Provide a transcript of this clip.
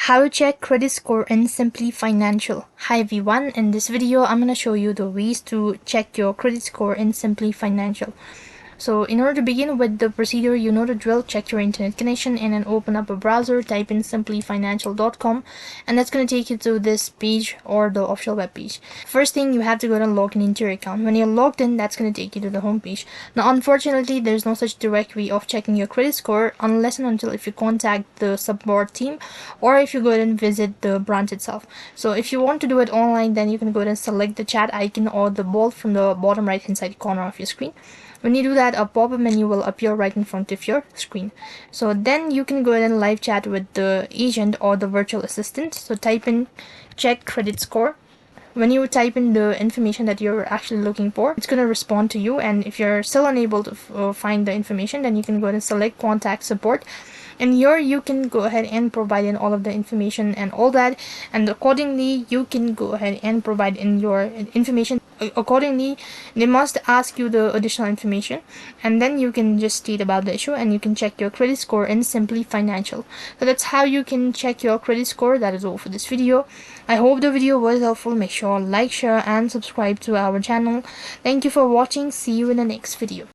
How to check credit score in Simplii Financial. Hi everyone, in this video I'm going to show you the ways to check your credit score in Simplii Financial. So in order to begin with the procedure, you know the drill. Check your internet connection and then open up a browser, type in simplifinancial.com, and that's going to take you to this page or the official web page. First thing, you have to go and log in into your account. When you're logged in, that's going to take you to the home page. Now unfortunately, there's no such direct way of checking your credit score unless and until if you contact the support team or if you go ahead and visit the branch itself. So if you want to do it online, then you can go ahead and select the chat icon or the ball from the bottom right hand side corner of your screen. When you do that, a pop-up menu will appear right in front of your screen. So then you can go ahead and live chat with the agent or the virtual assistant. So type in check credit score. When you type in the information that you're actually looking for, it's going to respond to you, and if you're still unable to find the information, then you can go ahead and select contact support, and here you can go ahead and provide in all of the information and all that, and accordingly you can go ahead and provide in your information. Accordingly, they must ask you the additional information, and then you can just state about the issue and you can check your credit score in Simplii Financial. So that's how you can check your credit score. That is all for this video. I hope the video was helpful. Make sure like, share and subscribe to our channel. Thank you for watching. See you in the next video.